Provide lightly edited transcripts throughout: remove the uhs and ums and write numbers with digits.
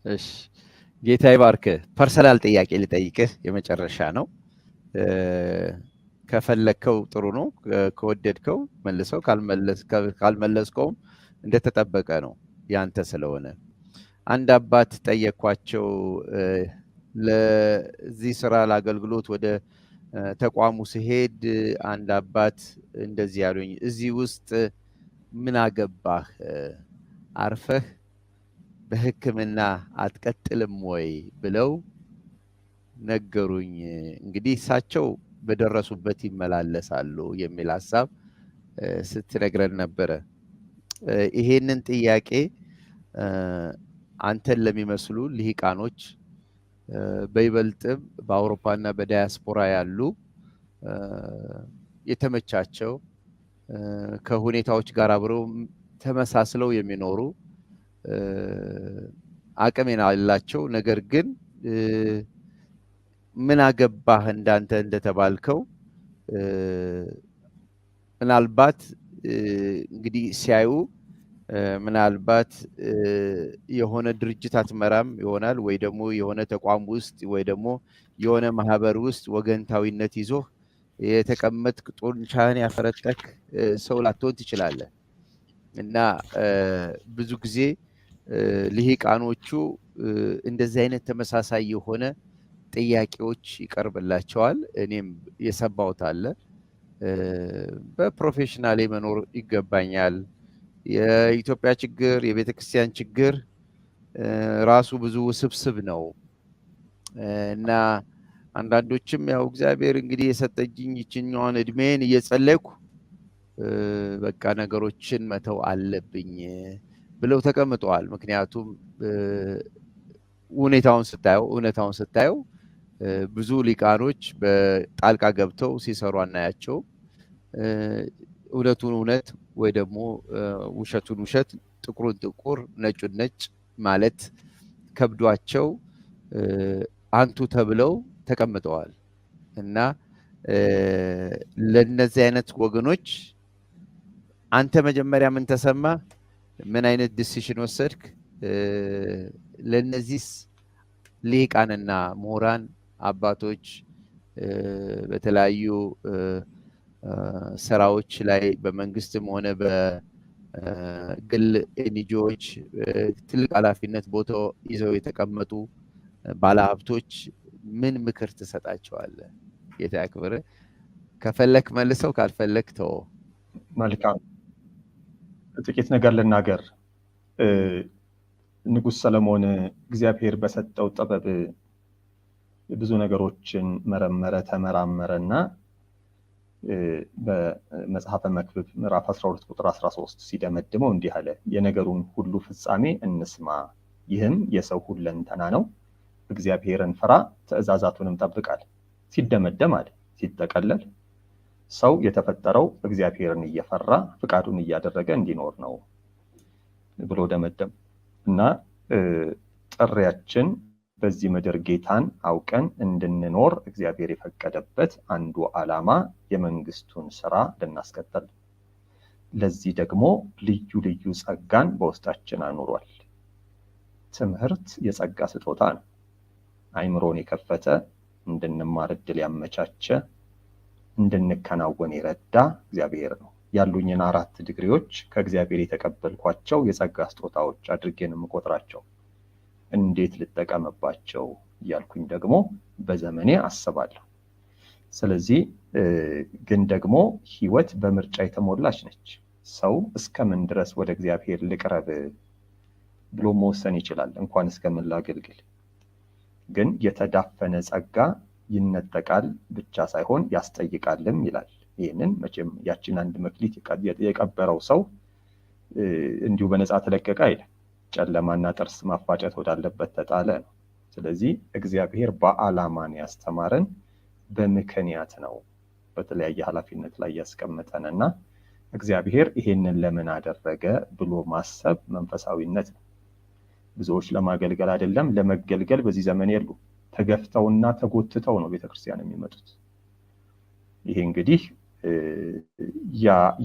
እሺ ጌታ ይባርክ። ፐርሰናል ጥያቄ ልጠይቅህ የመጨረሻ ነው። ከፈለከው ጥሩ ነው፣ ከወደድከው መልሰው፣ ካልመለስከውም እንደተጠበቀ ነው ያንተ ስለሆነ። አንድ አባት ጠየኳቸው። ለዚህ ስራ ለአገልግሎት ወደ ተቋሙ ሲሄድ አንድ አባት እንደዚህ ያሉኝ፣ እዚህ ውስጥ ምን አገባህ? አርፈህ በሕክምና አትቀጥልም ወይ ብለው ነገሩኝ። እንግዲህ እሳቸው በደረሱበት ይመላለሳሉ የሚል ሀሳብ ስትነግረን ነበረ። ይሄንን ጥያቄ አንተን ለሚመስሉ ልሂቃኖች በይበልጥም በአውሮፓና በዳያስፖራ ያሉ የተመቻቸው ከሁኔታዎች ጋር አብረው ተመሳስለው የሚኖሩ አቅም ያላቸው ነገር ግን ምን አገባህ እንዳንተ እንደተባልከው ምናልባት እንግዲህ ሲያዩ ምናልባት የሆነ ድርጅት አትመራም ይሆናል፣ ወይ ደግሞ የሆነ ተቋም ውስጥ ወይ ደግሞ የሆነ ማህበር ውስጥ ወገንታዊነት ይዞ የተቀመጥክ ጡንቻህን ያፈረጠክ ሰው ላትሆን ትችላለህ። እና ብዙ ጊዜ ልሂቃኖቹ እንደዚህ አይነት ተመሳሳይ የሆነ ጥያቄዎች ይቀርብላቸዋል። እኔም የሰማሁት አለ። በፕሮፌሽናሌ መኖር ይገባኛል። የኢትዮጵያ ችግር፣ የቤተ ክርስቲያን ችግር ራሱ ብዙ ውስብስብ ነው እና አንዳንዶችም ያው እግዚአብሔር እንግዲህ የሰጠኝ ይችኛዋን እድሜን እየጸለይኩ በቃ ነገሮችን መተው አለብኝ ብለው ተቀምጠዋል። ምክንያቱም እውነታውን ስታየው ብዙ ሊቃኖች በጣልቃ ገብተው ሲሰሩ አናያቸው። እውነቱን እውነት ወይ ደግሞ ውሸቱን ውሸት፣ ጥቁሩን ጥቁር፣ ነጩን ነጭ ማለት ከብዷቸው አንቱ ተብለው ተቀምጠዋል እና ለነዚህ አይነት ወገኖች አንተ መጀመሪያ ምን ተሰማ? ምን አይነት ዲሲሽን ወሰድክ? ለነዚህ ልሂቃንና ምሁራን አባቶች በተለያዩ ስራዎች ላይ በመንግስትም ሆነ በግል ኤንጂኦዎች ትልቅ ኃላፊነት ቦታ ይዘው የተቀመጡ ባለሀብቶች ምን ምክር ትሰጣቸዋለህ? ጌታ ያክብርህ። ከፈለክ መልሰው፣ ካልፈለክ ተው። መልካም፣ ጥቂት ነገር ልናገር። ንጉሥ ሰለሞን እግዚአብሔር በሰጠው ጥበብ ብዙ ነገሮችን መረመረ፣ ተመራመረና በመጽሐፈ መክብብ ምዕራፍ 12 ቁጥር 13 ሲደመድመው እንዲህ አለ፣ የነገሩን ሁሉ ፍጻሜ እንስማ፣ ይህም የሰው ሁለንተና ነው፣ እግዚአብሔርን ፍራ፣ ትእዛዛቱንም ጠብቃል። ሲደመደም አለ፣ ሲጠቀለል ሰው የተፈጠረው እግዚአብሔርን እየፈራ ፍቃዱን እያደረገ እንዲኖር ነው ብሎ ደመደም እና ጥሪያችን በዚህ ምድር ጌታን አውቀን እንድንኖር እግዚአብሔር የፈቀደበት አንዱ ዓላማ የመንግስቱን ስራ ልናስቀጥል፣ ለዚህ ደግሞ ልዩ ልዩ ጸጋን በውስጣችን አኑሯል። ትምህርት የጸጋ ስጦታ ነው። አይምሮን የከፈተ፣ እንድንማር እድል ያመቻቸ፣ እንድንከናወን የረዳ እግዚአብሔር ነው። ያሉኝን 4 ዲግሪዎች ከእግዚአብሔር የተቀበልኳቸው የጸጋ ስጦታዎች አድርጌን የምቆጥራቸው፣ እንዴት ልጠቀምባቸው እያልኩኝ ደግሞ በዘመኔ አስባለሁ። ስለዚህ ግን ደግሞ ህይወት በምርጫ የተሞላች ነች። ሰው እስከምን ድረስ ወደ እግዚአብሔር ልቅረብ ብሎ መወሰን ይችላል፣ እንኳን እስከምን ላገልግል። ግን የተዳፈነ ጸጋ ይነጠቃል ብቻ ሳይሆን ያስጠይቃልም ይላል። ይህንን መቼም ያችን አንድ መክሊት የቀበረው ሰው እንዲሁ በነፃ ተለቀቀ አይደል፣ ጨለማና ጥርስ ማፋጨት ወዳለበት ተጣለ ነው። ስለዚህ እግዚአብሔር በዓላማን ያስተማረን በምክንያት ነው፣ በተለያየ ኃላፊነት ላይ ያስቀመጠንና እግዚአብሔር ይሄንን ለምን አደረገ ብሎ ማሰብ መንፈሳዊነት ነው። ብዙዎች ለማገልገል አይደለም ለመገልገል በዚህ ዘመን የሉ፣ ተገፍተውና ተጎትተው ነው ቤተክርስቲያን የሚመጡት። ይሄ እንግዲህ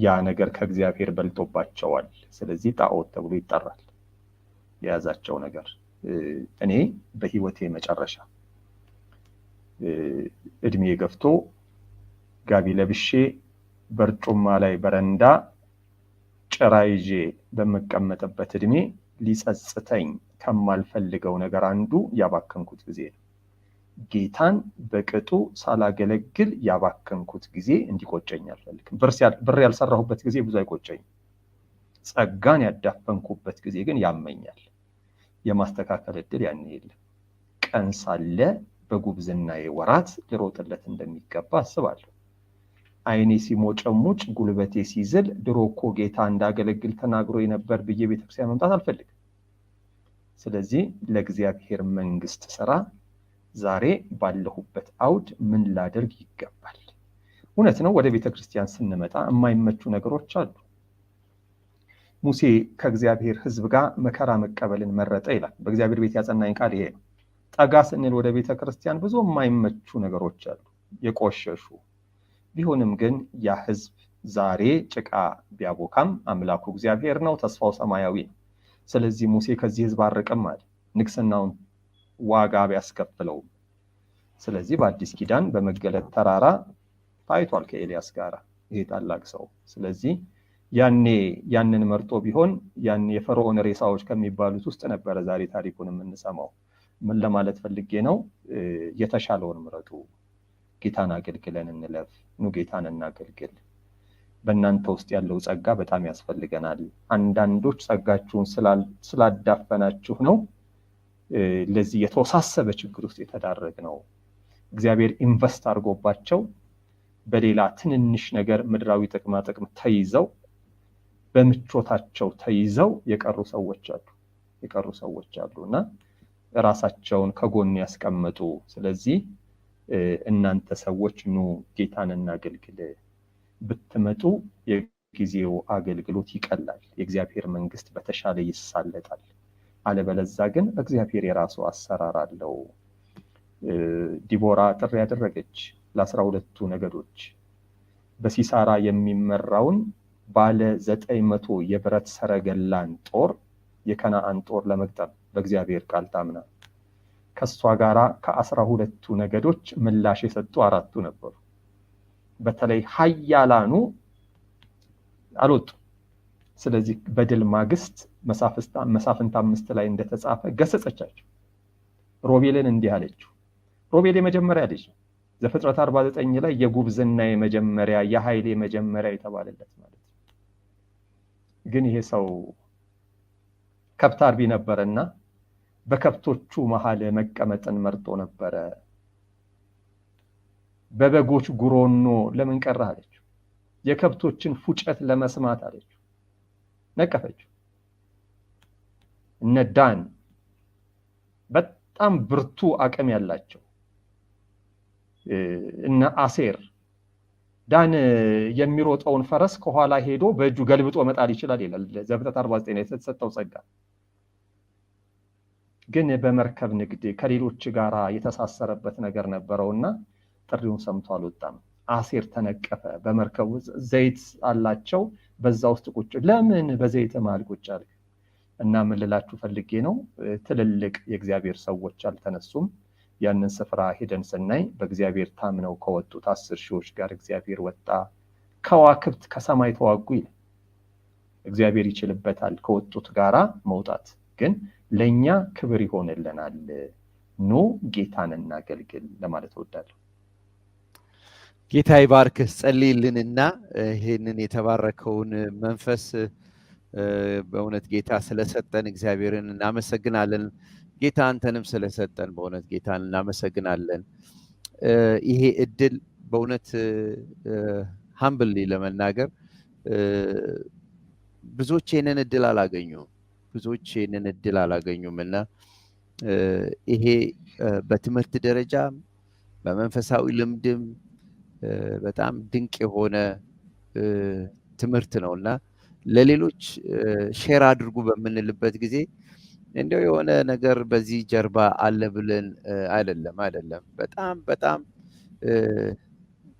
ያ ነገር ከእግዚአብሔር በልጦባቸዋል። ስለዚህ ጣዖት ተብሎ ይጠራል የያዛቸው ነገር። እኔ በህይወቴ መጨረሻ እድሜ ገፍቶ ጋቢ ለብሼ በርጩማ ላይ በረንዳ ጭራ ይዤ በመቀመጥበት እድሜ ሊጸጽተኝ ከማልፈልገው ነገር አንዱ ያባከንኩት ጊዜ ነው። ጌታን በቅጡ ሳላገለግል ያባከንኩት ጊዜ እንዲቆጨኝ አልፈልግም። ብር ያልሰራሁበት ጊዜ ብዙ አይቆጨኝም። ጸጋን ያዳፈንኩበት ጊዜ ግን ያመኛል። የማስተካከል እድል ያን የለም። ቀን ሳለ በጉብዝናዬ ወራት ልሮጥለት እንደሚገባ አስባለሁ። አይኔ ሲሞጨሙጭ ጉልበቴ ሲዝል ድሮ እኮ ጌታ እንዳገለግል ተናግሮ የነበር ብዬ ቤተክርስቲያን መምጣት አልፈልግም። ስለዚህ ለእግዚአብሔር መንግስት ስራ ዛሬ ባለሁበት አውድ ምን ላደርግ ይገባል? እውነት ነው፣ ወደ ቤተክርስቲያን ስንመጣ የማይመቹ ነገሮች አሉ። ሙሴ ከእግዚአብሔር ሕዝብ ጋር መከራ መቀበልን መረጠ ይላል። በእግዚአብሔር ቤት ያጸናኝ ቃል ይሄ ነው። ጠጋ ስንል ወደ ቤተክርስቲያን ብዙ የማይመቹ ነገሮች አሉ፣ የቆሸሹ ቢሆንም ግን ያ ሕዝብ ዛሬ ጭቃ ቢያቦካም አምላኩ እግዚአብሔር ነው፣ ተስፋው ሰማያዊ ነው። ስለዚህ ሙሴ ከዚህ ሕዝብ አርቅም አለ፣ ንግስናውን ዋጋ ቢያስከፍለውም። ስለዚህ በአዲስ ኪዳን በመገለጥ ተራራ ታይቷል ከኤልያስ ጋር ይሄ ታላቅ ሰው። ስለዚህ ያኔ ያንን መርጦ ቢሆን ያኔ የፈርዖን ሬሳዎች ከሚባሉት ውስጥ ነበረ ዛሬ ታሪኩን የምንሰማው። ምን ለማለት ፈልጌ ነው? የተሻለውን ምረጡ፣ ጌታን አገልግለን እንለፍ። ኑ ጌታን እናገልግል። በእናንተ ውስጥ ያለው ጸጋ በጣም ያስፈልገናል። አንዳንዶች ጸጋችሁን ስላዳፈናችሁ ነው ለዚህ የተወሳሰበ ችግር ውስጥ የተዳረግ ነው። እግዚአብሔር ኢንቨስት አድርጎባቸው በሌላ ትንንሽ ነገር ምድራዊ ጥቅማ ጥቅም ተይዘው በምቾታቸው ተይዘው የቀሩ ሰዎች አሉና ራሳቸውን ከጎን ያስቀመጡ። ስለዚህ እናንተ ሰዎች ኑ ጌታን እናገልግል ብትመጡ የጊዜው አገልግሎት ይቀላል፣ የእግዚአብሔር መንግስት በተሻለ ይሳለጣል። አለበለዛ ግን እግዚአብሔር የራሱ አሰራር አለው። ዲቦራ ጥሪ ያደረገች ለ12ቱ ነገዶች በሲሳራ የሚመራውን ባለ 900 የብረት ሰረገላን ጦር የከነዓን ጦር ለመግጠም በእግዚአብሔር ቃል ታምና ከሷ ጋራ ከ12ቱ ነገዶች ምላሽ የሰጡ 4ቱ ነበሩ። በተለይ ኃያላኑ አልወጡ። ስለዚህ በድል ማግስት መሳፍንት 5 ላይ እንደተጻፈ ገሰጸቻቸው። ሮቤልን እንዲህ አለችው። ሮቤል የመጀመሪያ ልጅ ነው። ዘፍጥረት 49 ላይ የጉብዝና የመጀመሪያ የኃይል የመጀመሪያ የተባለለት ማለት ነው። ግን ይሄ ሰው ከብት አርቢ ነበርና በከብቶቹ መሃል መቀመጥን መርጦ ነበረ። በበጎች ጉሮኖ ለምን ቀረህ አለችው። የከብቶችን ፉጨት ለመስማት አለችው። ነቀፈችው። እነ ዳን በጣም ብርቱ አቅም ያላቸው እነ አሴር፣ ዳን የሚሮጠውን ፈረስ ከኋላ ሄዶ በእጁ ገልብጦ መጣል ይችላል ይላል ዘፍጥረት 49 የተሰጠው ጸጋ። ግን በመርከብ ንግድ ከሌሎች ጋራ የተሳሰረበት ነገር ነበረውና ጥሪውን ሰምቶ አልወጣም። አሴር ተነቀፈ። በመርከቡ ዘይት አላቸው፣ በዛ ውስጥ ቁጭ ለምን በዘይት መሃል ቁጭ አልክ? እና ምን ልላችሁ ፈልጌ ነው፣ ትልልቅ የእግዚአብሔር ሰዎች አልተነሱም። ያንን ስፍራ ሄደን ስናይ በእግዚአብሔር ታምነው ከወጡት 10 ሺዎች ጋር እግዚአብሔር ወጣ። ከዋክብት ከሰማይ ተዋጉ ይላል። እግዚአብሔር ይችልበታል ከወጡት ጋራ መውጣት። ግን ለኛ ክብር ይሆንልናል። ኑ ጌታን እናገልግል ለማለት እወዳለሁ። ጌታ ይባርክህ። ጸልይልንና ይሄንን የተባረከውን መንፈስ በእውነት ጌታ ስለሰጠን እግዚአብሔርን እናመሰግናለን። ጌታ አንተንም ስለሰጠን በእውነት ጌታን እናመሰግናለን። ይሄ እድል በእውነት ሃምብሊ ለመናገር ብዙዎች ይሄንን እድል አላገኙም እና ይሄ በትምህርት ደረጃ በመንፈሳዊ ልምድም በጣም ድንቅ የሆነ ትምህርት ነውና ለሌሎች ሼር አድርጉ በምንልበት ጊዜ እንደው የሆነ ነገር በዚህ ጀርባ አለ ብለን አይደለም። በጣም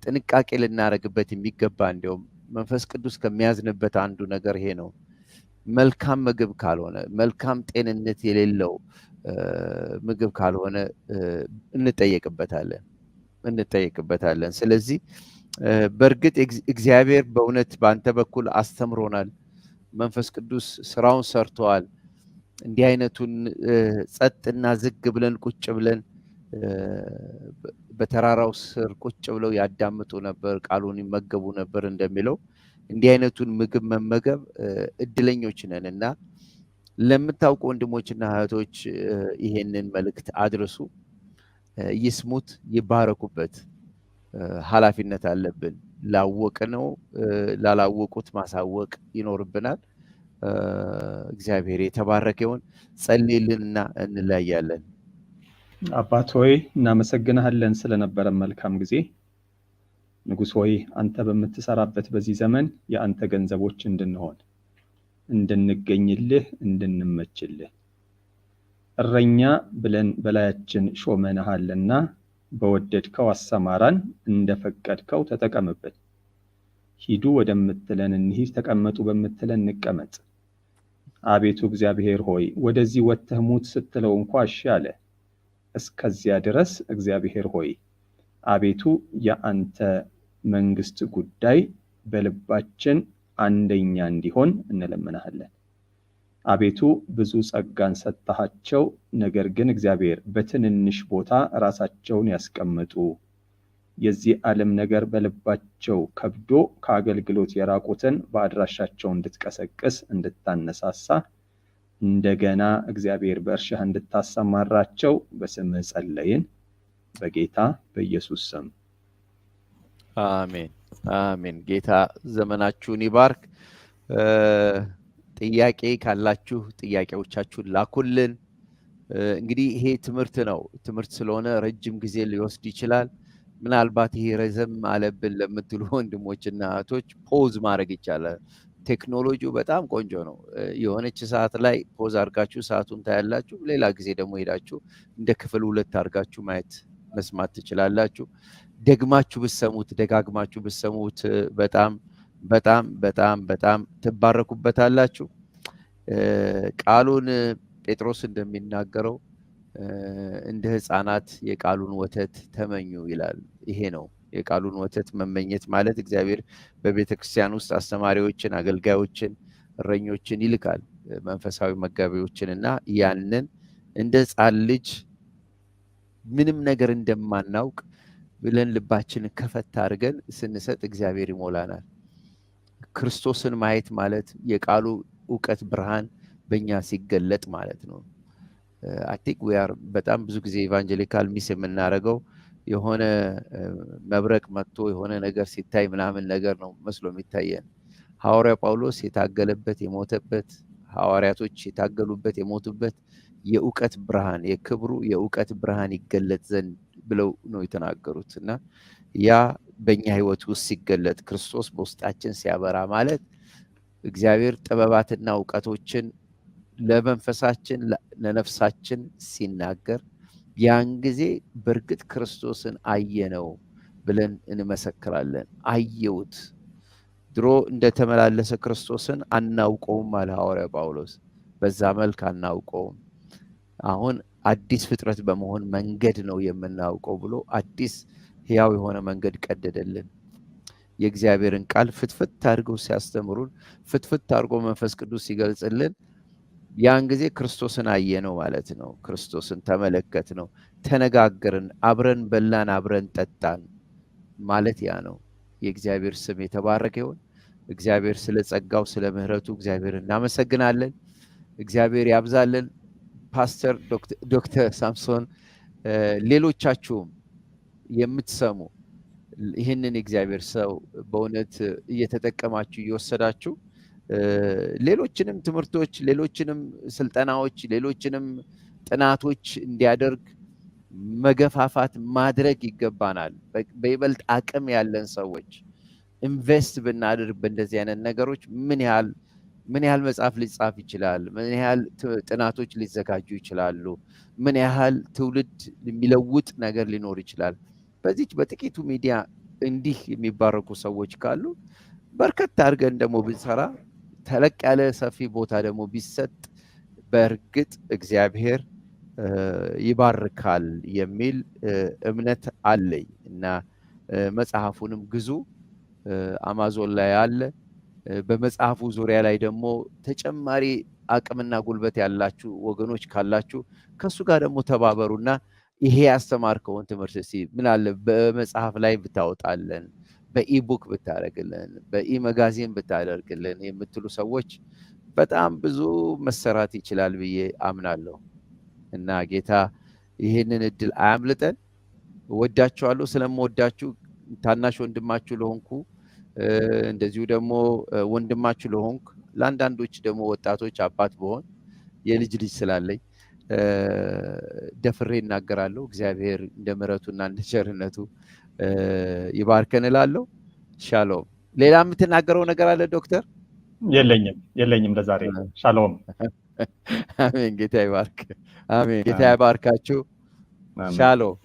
ጥንቃቄ ልናደርግበት የሚገባ እንደውም መንፈስ ቅዱስ ከሚያዝንበት አንዱ ነገር ይሄ ነው። መልካም ምግብ ካልሆነ፣ መልካም ጤንነት የሌለው ምግብ ካልሆነ እንጠየቅበታለን። ስለዚህ በእርግጥ እግዚአብሔር በእውነት በአንተ በኩል አስተምሮናል። መንፈስ ቅዱስ ስራውን ሰርተዋል። እንዲህ አይነቱን ጸጥና ዝግ ብለን ቁጭ ብለን በተራራው ስር ቁጭ ብለው ያዳምጡ ነበር፣ ቃሉን ይመገቡ ነበር እንደሚለው እንዲህ አይነቱን ምግብ መመገብ እድለኞች ነን እና ለምታውቁ ወንድሞችና እህቶች ይሄንን መልእክት አድርሱ። ይስሙት፣ ይባረኩበት። ኃላፊነት አለብን። ላወቅነው ላላወቁት ማሳወቅ ይኖርብናል። እግዚአብሔር የተባረከ ይሁን። ጸልይልንና እንለያያለን። አባት ሆይ እናመሰግንሃለን ስለነበረን መልካም ጊዜ። ንጉሥ ሆይ አንተ በምትሰራበት በዚህ ዘመን የአንተ ገንዘቦች እንድንሆን፣ እንድንገኝልህ፣ እንድንመችልህ እረኛ ብለን በላያችን ሾመንሃልና በወደድከው አሰማራን፣ እንደፈቀድከው ተጠቀምብን። ሂዱ ወደምትለን እንሂድ፣ ተቀመጡ በምትለን እንቀመጥ። አቤቱ እግዚአብሔር ሆይ ወደዚህ ወጥተህ ሙት ስትለው እንኳ እሺ አለ። እስከዚያ ድረስ እግዚአብሔር ሆይ አቤቱ የአንተ መንግስት ጉዳይ በልባችን አንደኛ እንዲሆን እንለምናሃለን። አቤቱ ብዙ ጸጋን ሰጥተሃቸው፣ ነገር ግን እግዚአብሔር በትንንሽ ቦታ ራሳቸውን ያስቀመጡ፣ የዚህ ዓለም ነገር በልባቸው ከብዶ ከአገልግሎት የራቁትን በአድራሻቸው እንድትቀሰቅስ እንድታነሳሳ፣ እንደገና እግዚአብሔር በእርሻህ እንድታሰማራቸው በስምህ ጸለይን፣ በጌታ በኢየሱስ ስም አሜን አሜን። ጌታ ዘመናችሁን ይባርክ። ጥያቄ ካላችሁ ጥያቄዎቻችሁን ላኩልን። እንግዲህ ይሄ ትምህርት ነው። ትምህርት ስለሆነ ረጅም ጊዜ ሊወስድ ይችላል። ምናልባት ይሄ ረዘም አለብን ለምትሉ ወንድሞችና እህቶች ፖዝ ማድረግ ይቻላል። ቴክኖሎጂው በጣም ቆንጆ ነው። የሆነች ሰዓት ላይ ፖዝ አድርጋችሁ ሰዓቱን ታያላችሁ። ሌላ ጊዜ ደግሞ ሄዳችሁ እንደ ክፍል 2 አድርጋችሁ ማየት መስማት ትችላላችሁ። ደግማችሁ ብትሰሙት፣ ደጋግማችሁ ብትሰሙት በጣም በጣም በጣም በጣም ትባረኩበታላችሁ። ቃሉን ጴጥሮስ እንደሚናገረው እንደ ሕፃናት የቃሉን ወተት ተመኙ ይላል። ይሄ ነው የቃሉን ወተት መመኘት ማለት። እግዚአብሔር በቤተ ክርስቲያን ውስጥ አስተማሪዎችን፣ አገልጋዮችን፣ እረኞችን ይልካል፣ መንፈሳዊ መጋቢዎችን እና ያንን እንደ ሕፃን ልጅ ምንም ነገር እንደማናውቅ ብለን ልባችንን ከፈት አድርገን ስንሰጥ እግዚአብሔር ይሞላናል። ክርስቶስን ማየት ማለት የቃሉ እውቀት ብርሃን በእኛ ሲገለጥ ማለት ነው። አይ ቲንክ ዊ አር በጣም ብዙ ጊዜ ኢቫንጀሊካል ሚስ የምናደርገው የሆነ መብረቅ መጥቶ የሆነ ነገር ሲታይ ምናምን ነገር ነው መስሎ የሚታየን። ሐዋርያ ጳውሎስ የታገለበት የሞተበት፣ ሐዋርያቶች የታገሉበት የሞቱበት የእውቀት ብርሃን፣ የክብሩ የእውቀት ብርሃን ይገለጥ ዘንድ ብለው ነው የተናገሩት እና ያ በእኛ ህይወት ውስጥ ሲገለጥ ክርስቶስ በውስጣችን ሲያበራ ማለት እግዚአብሔር ጥበባትና እውቀቶችን ለመንፈሳችን ለነፍሳችን ሲናገር ያን ጊዜ በእርግጥ ክርስቶስን አየነው ብለን እንመሰክራለን። አየሁት። ድሮ እንደተመላለሰ ክርስቶስን አናውቀውም አለ ሐዋርያ ጳውሎስ። በዛ መልክ አናውቀውም። አሁን አዲስ ፍጥረት በመሆን መንገድ ነው የምናውቀው ብሎ አዲስ ሕያው የሆነ መንገድ ቀደደልን። የእግዚአብሔርን ቃል ፍትፍት አድርገው ሲያስተምሩን፣ ፍትፍት አድርጎ መንፈስ ቅዱስ ሲገልጽልን ያን ጊዜ ክርስቶስን አየነው ማለት ነው። ክርስቶስን ተመለከት ነው፣ ተነጋገርን፣ አብረን በላን፣ አብረን ጠጣን ማለት ያ ነው። የእግዚአብሔር ስም የተባረከ ይሁን። እግዚአብሔር ስለ ጸጋው ስለ ምሕረቱ እግዚአብሔር እናመሰግናለን። እግዚአብሔር ያብዛልን። ፓስተር ዶክተር ሳምሶን ሌሎቻችሁም የምትሰሙ ይህንን የእግዚአብሔር ሰው በእውነት እየተጠቀማችሁ እየወሰዳችሁ ሌሎችንም ትምህርቶች፣ ሌሎችንም ስልጠናዎች፣ ሌሎችንም ጥናቶች እንዲያደርግ መገፋፋት ማድረግ ይገባናል። በይበልጥ አቅም ያለን ሰዎች ኢንቨስት ብናደርግ በእንደዚህ አይነት ነገሮች ምን ያህል መጽሐፍ ሊጻፍ ይችላል? ምን ያህል ጥናቶች ሊዘጋጁ ይችላሉ? ምን ያህል ትውልድ የሚለውጥ ነገር ሊኖር ይችላል? በዚች በጥቂቱ ሚዲያ እንዲህ የሚባረኩ ሰዎች ካሉ በርከት አድርገን ደግሞ ብንሰራ፣ ተለቅ ያለ ሰፊ ቦታ ደግሞ ቢሰጥ በእርግጥ እግዚአብሔር ይባርካል የሚል እምነት አለኝ እና መጽሐፉንም ግዙ። አማዞን ላይ አለ። በመጽሐፉ ዙሪያ ላይ ደግሞ ተጨማሪ አቅምና ጉልበት ያላችሁ ወገኖች ካላችሁ ከሱ ጋር ደግሞ ተባበሩና ይሄ ያስተማርከውን ትምህርት እስኪ ምን አለ በመጽሐፍ ላይ ብታወጣለን፣ በኢቡክ ብታደርግልን፣ በኢመጋዚን ብታደርግልን የምትሉ ሰዎች በጣም ብዙ መሰራት ይችላል ብዬ አምናለሁ እና ጌታ ይህንን እድል አያምልጠን። ወዳችኋለሁ። ስለምወዳችሁ ታናሽ ወንድማችሁ ለሆንኩ እንደዚሁ ደግሞ ወንድማችሁ ለሆንኩ ለአንዳንዶች ደግሞ ወጣቶች አባት በሆን የልጅ ልጅ ስላለኝ ደፍሬ እናገራለሁ። እግዚአብሔር እንደ ምሕረቱና እንደ ቸርነቱ ይባርከን እላለሁ። ሻሎም። ሌላ የምትናገረው ነገር አለ ዶክተር? የለኝም ለዛሬ። ሻሎም። አሜን። ጌታ ይባርክ። አሜን። ጌታ ይባርካችሁ። ሻሎም።